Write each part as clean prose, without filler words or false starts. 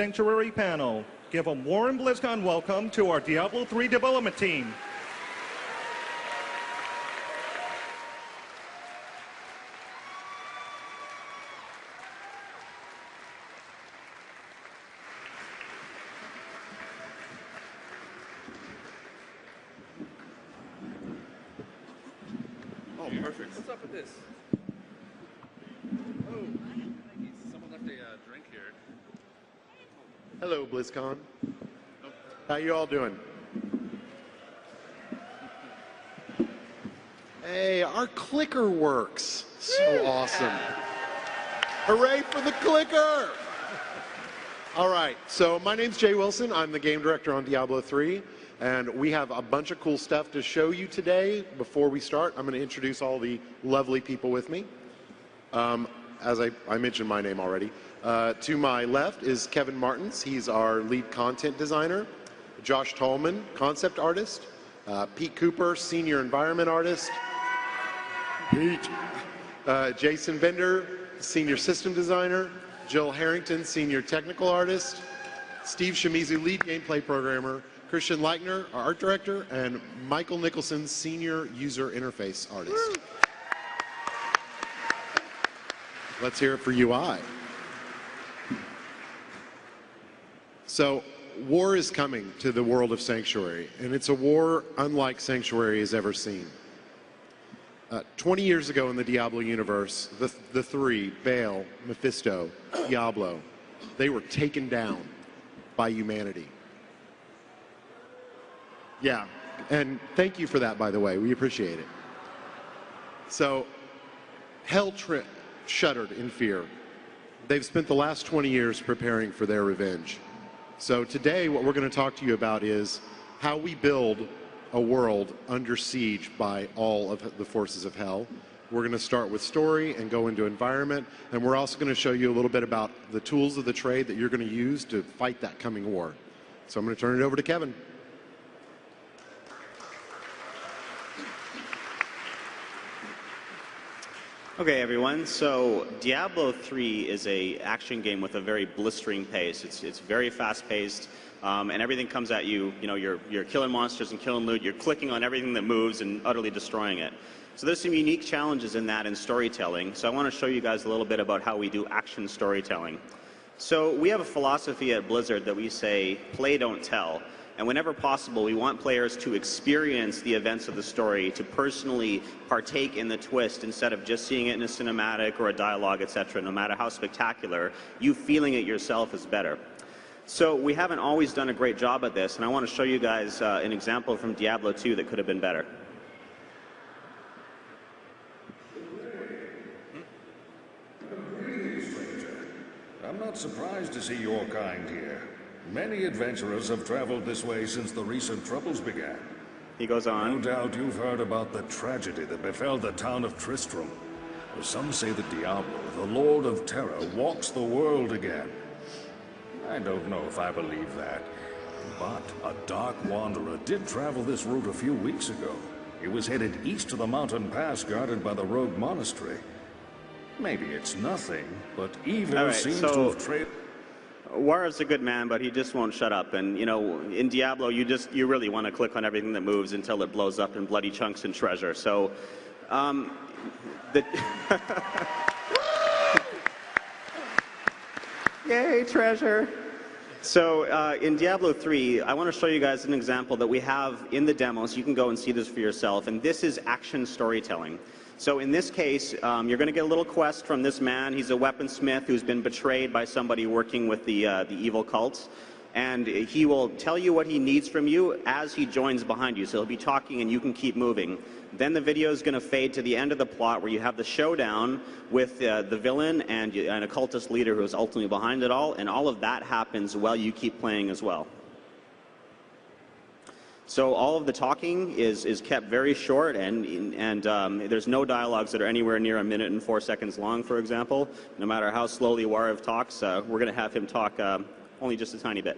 Sanctuary panel. Give a warm Blizzcon welcome to our Diablo 3 development team. Oh, perfect. What's up with this? Oh, someone left a drink here. Hello, BlizzCon. How you all doing? Hey, our clicker works. So awesome. Hooray for the clicker! All right, so my name's Jay Wilson. I'm the game director on Diablo 3, and we have a bunch of cool stuff to show you today. Before we start, I'm going to introduce all the lovely people with me. As I mentioned my name already. To my left is Kevin Martins. He's our lead content designer. Josh Tallman, concept artist. Pete Cooper, senior environment artist. Pete. Jason Bender, senior system designer. Jill Harrington, senior technical artist. Steve Shimizu, lead gameplay programmer. Christian Leichner, our art director. And Michael Nicholson, senior user interface artist. Woo! Let's hear it for UI. So, war is coming to the world of Sanctuary, and it's a war unlike Sanctuary has ever seen. 20 years ago in the Diablo universe, the three, Baal, Mephisto, Diablo, they were taken down by humanity. Yeah, and thank you for that, by the way. We appreciate it. So, hell shuddered in fear. They've spent the last 20 years preparing for their revenge. So today what we're going to talk to you about is how we build a world under siege by all of the forces of hell. We're going to start with story and go into environment, and we're also going to show you a little bit about the tools of the trade that you're going to use to fight that coming war. So I'm going to turn it over to Kevin. Okay, everyone. So Diablo 3 is a action game with a very blistering pace. It's very fast-paced, and everything comes at you. You know, you're killing monsters and killing loot. You're clicking on everything that moves and utterly destroying it. So there's some unique challenges in that in storytelling. So I want to show you guys a little bit about how we do action storytelling. So we have a philosophy at Blizzard that we say, play, don't tell. And whenever possible, we want players to experience the events of the story, to personally partake in the twist instead of just seeing it in a cinematic or a dialogue, etc. No matter how spectacular, you feeling it yourself is better. So we haven't always done a great job at this, and I want to show you guys an example from Diablo 2 that could have been better. I'm not surprised to see your kind here. Many adventurers have traveled this way since the recent troubles began. He goes on. No doubt you've heard about the tragedy that befell the town of Tristram. Some say that Diablo, the Lord of Terror, walks the world again. I don't know if I believe that, but a dark wanderer did travel this route a few weeks ago. He was headed east to the mountain pass guarded by the rogue monastery. Maybe it's nothing, but evil seems to have trailed. War's a good man, but he just won't shut up. And, you know, in Diablo, you really want to click on everything that moves until it blows up in bloody chunks and treasure. So, Yay, treasure! So, in Diablo 3, I want to show you guys an example that we have in the demo, so you can go and see this for yourself. And this is action storytelling. So in this case, you're going to get a little quest from this man. He's a weaponsmith who's been betrayed by somebody working with the evil cults. And he will tell you what he needs from you as he joins behind you. So he'll be talking and you can keep moving. Then the video is going to fade to the end of the plot where you have the showdown with the villain and an occultist leader who is ultimately behind it all. And all of that happens while you keep playing as well. So all of the talking is kept very short, and there's no dialogues that are anywhere near 1 minute and 4 seconds long, for example. No matter how slowly Warav talks, we're going to have him talk only just a tiny bit.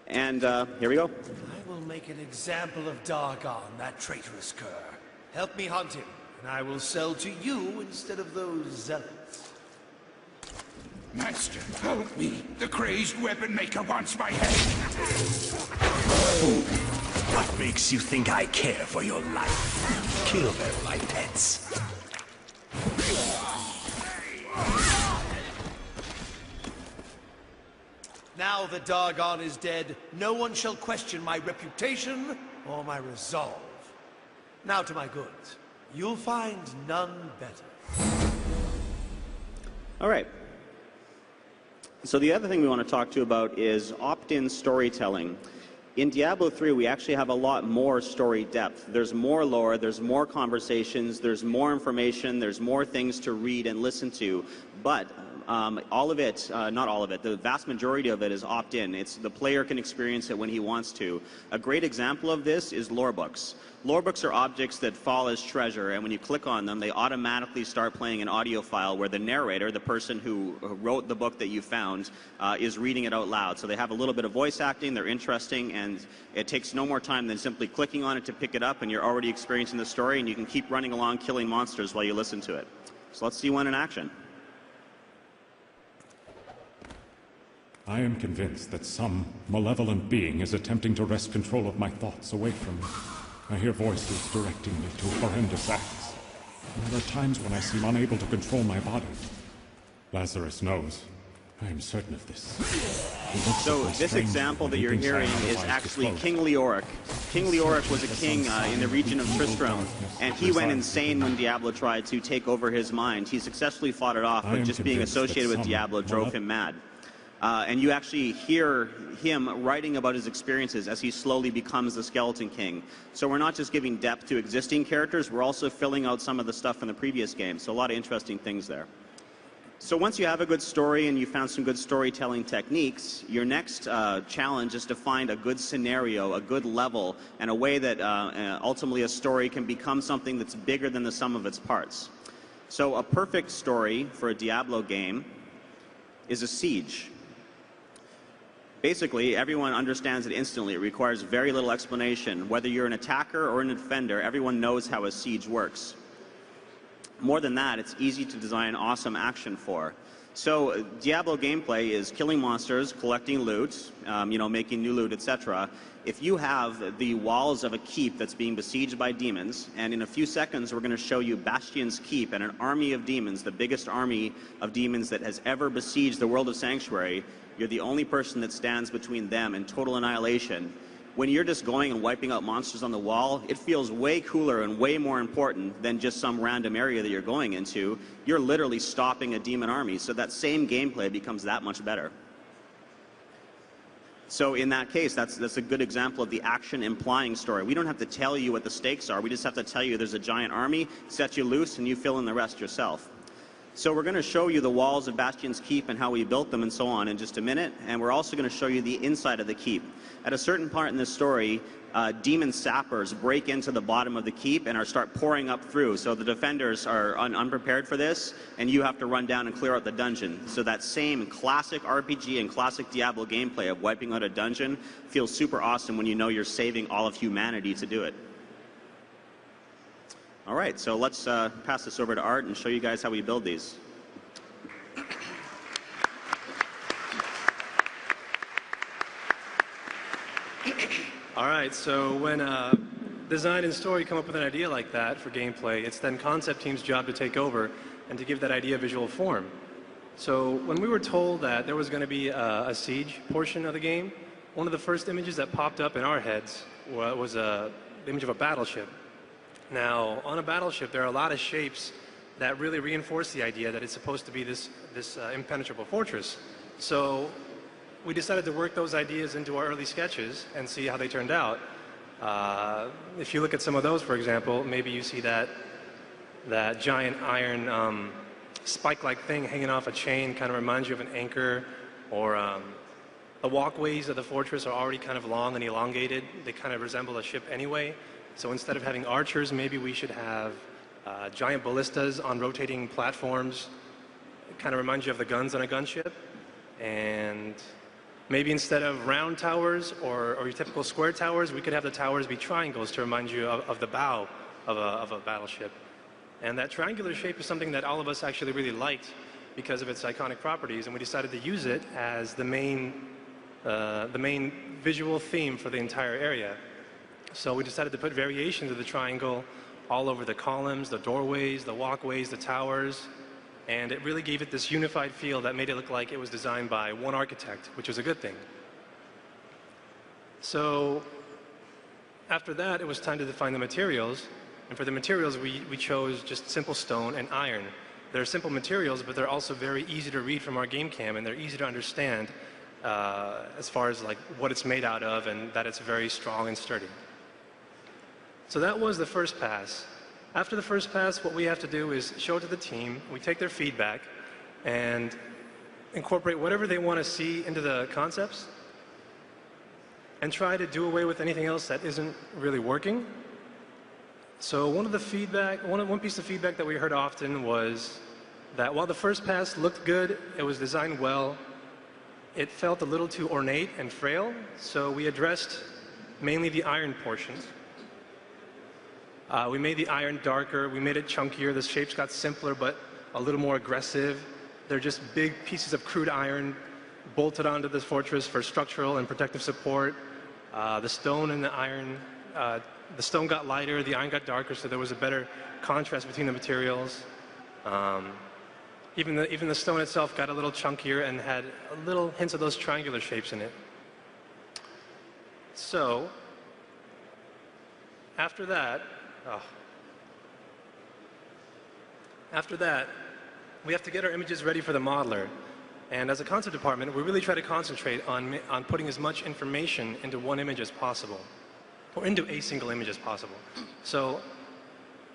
And here we go. I will make an example of Dargon, that traitorous cur. Help me hunt him, and I will sell to you instead of those zealots. Master, help me. The crazed weapon maker wants my head. What makes you think I care for your life? Kill them, my pets. Now the Dargon is dead, no one shall question my reputation or my resolve. Now to my goods. You'll find none better. All right. So the other thing we want to talk to you about is opt-in storytelling. In Diablo 3, we actually have a lot more story depth. There's more lore, there's more conversations, there's more information, there's more things to read and listen to. But all of it, not all of it, the vast majority of it is opt-in. It's the player can experience it when he wants to. A great example of this is lore books. Lore books are objects that fall as treasure, and when you click on them, they automatically start playing an audio file where the narrator, the person who wrote the book that you found, is reading it out loud. So they have a little bit of voice acting, they're interesting, and it takes no more time than simply clicking on it to pick it up, and you're already experiencing the story, and you can keep running along killing monsters while you listen to it. So let's see one in action. I am convinced that some malevolent being is attempting to wrest control of my thoughts away from me. I hear voices directing me to horrendous acts. And there are times when I seem unable to control my body. Lazarus knows. I am certain of this. So this example that you're hearing is actually King Leoric. King Leoric was a king in the region of Tristram, and he went insane when Diablo tried to take over his mind. He successfully fought it off, but just being associated with Diablo drove him mad. And you actually hear him writing about his experiences as he slowly becomes the Skeleton King. So we're not just giving depth to existing characters, we're also filling out some of the stuff from the previous game. So a lot of interesting things there. So once you have a good story and you found some good storytelling techniques, your next challenge is to find a good scenario, a good level, and a way that ultimately a story can become something that's bigger than the sum of its parts. So a perfect story for a Diablo game is a siege. Basically, everyone understands it instantly. It requires very little explanation. Whether you're an attacker or a defender, everyone knows how a siege works. More than that, it's easy to design awesome action for. So Diablo gameplay is killing monsters, collecting loot, making new loot, etc. If you have the walls of a keep that's being besieged by demons, and in a few seconds we're going to show you Bastion's Keep and an army of demons, the biggest army of demons that has ever besieged the world of Sanctuary, you're the only person that stands between them and total annihilation. When you're just going and wiping out monsters on the wall, it feels way cooler and way more important than just some random area that you're going into. You're literally stopping a demon army, so that same gameplay becomes that much better. So in that case, that's a good example of the action-implying story. We don't have to tell you what the stakes are. We just have to tell you there's a giant army, set you loose, and you fill in the rest yourself. So we're going to show you the walls of Bastion's Keep and how we built them and so on in just a minute, and we're also going to show you the inside of the keep. At a certain part in this story, demon sappers break into the bottom of the keep and start pouring up through. So the defenders are unprepared for this, and you have to run down and clear out the dungeon. So that same classic RPG and classic Diablo gameplay of wiping out a dungeon feels super awesome when you know you're saving all of humanity to do it. All right, so let's pass this over to Art and show you guys how we build these. All right, so when design and story come up with an idea like that for gameplay, it's then concept team's job to take over and to give that idea visual form. So when we were told that there was going to be a siege portion of the game, one of the first images that popped up in our heads was the image of a battleship. Now, on a battleship, there are a lot of shapes that really reinforce the idea that it's supposed to be this impenetrable fortress. So we decided to work those ideas into our early sketches and see how they turned out. If you look at some of those, for example, maybe you see that giant iron spike-like thing hanging off a chain kind of reminds you of an anchor, or the walkways of the fortress are already kind of long and elongated. They kind of resemble a ship anyway. So instead of having archers, maybe we should have giant ballistas on rotating platforms. It kind of reminds you of the guns on a gunship. And maybe instead of round towers or your typical square towers, we could have the towers be triangles to remind you of the bow of a battleship. And that triangular shape is something that all of us actually really liked because of its iconic properties, and we decided to use it as the main visual theme for the entire area. So we decided to put variations of the triangle all over the columns, the doorways, the walkways, the towers, and it really gave it this unified feel that made it look like it was designed by one architect, which was a good thing. So after that, it was time to define the materials, and for the materials, we chose just simple stone and iron. They're simple materials, but they're also very easy to read from our game cam, and they're easy to understand as far as like what it's made out of and that it's very strong and sturdy. So that was the first pass. After the first pass, what we have to do is show it to the team. We take their feedback and incorporate whatever they want to see into the concepts and try to do away with anything else that isn't really working. So one piece of feedback that we heard often was that while the first pass looked good, it was designed well, it felt a little too ornate and frail, so we addressed mainly the iron portions. We made the iron darker, we made it chunkier, the shapes got simpler but a little more aggressive. They're just big pieces of crude iron bolted onto this fortress for structural and protective support. The stone and the iron, the stone got lighter, the iron got darker, so there was a better contrast between the materials. Even the stone itself got a little chunkier and had a little hints of those triangular shapes in it. So, after that, we have to get our images ready for the modeler. And as a concept department, we really try to concentrate on putting as much information into one image as possible, or into a single image as possible. So,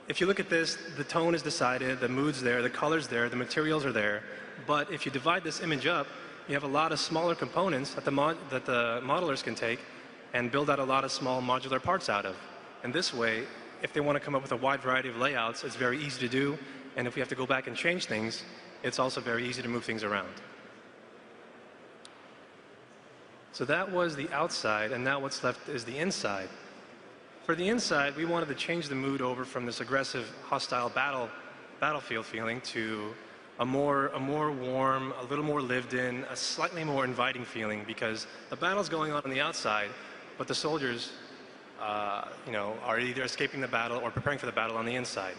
if you look at this, the tone is decided, the mood's there, the color's there, the materials are there. But if you divide this image up, you have a lot of smaller components that the modelers can take and build out a lot of small modular parts out of. And this way, if they want to come up with a wide variety of layouts, it's very easy to do. And if we have to go back and change things, it's also very easy to move things around. So that was the outside, and now what's left is the inside. For the inside, we wanted to change the mood over from this aggressive, hostile battlefield feeling to a more warm, a little more lived in, a slightly more inviting feeling, because the battle's going on the outside, but the soldiers are either escaping the battle or preparing for the battle on the inside.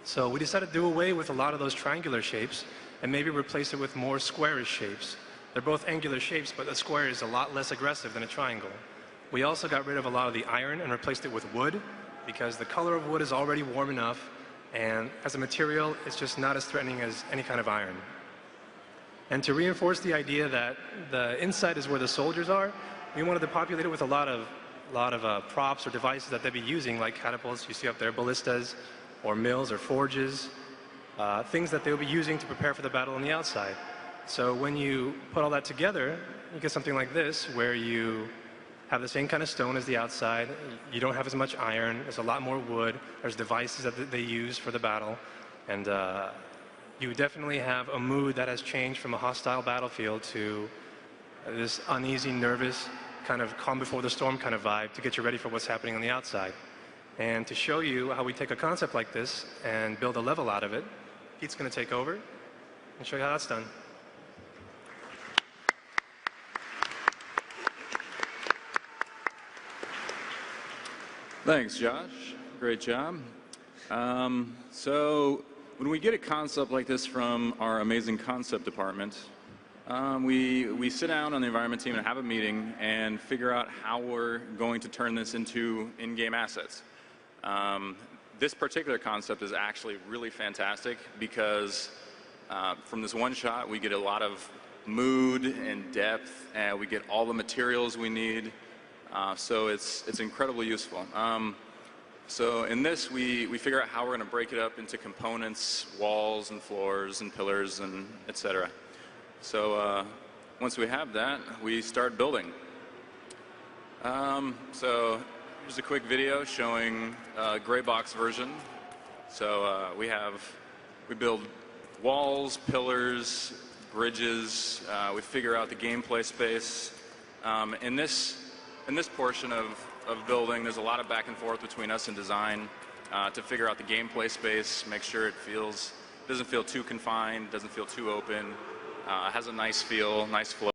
So we decided to do away with a lot of those triangular shapes and maybe replace it with more squarish shapes. They're both angular shapes, but a square is a lot less aggressive than a triangle. We also got rid of a lot of the iron and replaced it with wood, because the color of wood is already warm enough, and as a material, it's just not as threatening as any kind of iron. And to reinforce the idea that the inside is where the soldiers are, we wanted to populate it with a lot of props or devices that they'd be using, like catapults you see up there, ballistas, or mills or forges, things that they'll be using to prepare for the battle on the outside. So when you put all that together, you get something like this, where you have the same kind of stone as the outside, you don't have as much iron, there's a lot more wood, there's devices that they use for the battle, and you definitely have a mood that has changed from a hostile battlefield to this uneasy, nervous, kind of calm before the storm kind of vibe to get you ready for what's happening on the outside. And to show you how we take a concept like this and build a level out of it, Pete's going to take over and show you how that's done. Thanks, Josh. Great job. So when we get a concept like this from our amazing concept department, we sit down on the environment team and have a meeting and figure out how we're going to turn this into in-game assets. This particular concept is actually really fantastic because from this one shot we get a lot of mood and depth, and we get all the materials we need. So it's incredibly useful. So in this, we figure out how we're going to break it up into components, walls and floors and pillars and etc. So once we have that, we start building. So here's a quick video showing a gray box version. So we build walls, pillars, bridges. We figure out the gameplay space. In this portion of building, there's a lot of back and forth between us and design to figure out the gameplay space, make sure it feels Doesn't feel too confined, doesn't feel too open. Has a nice feel, nice flow.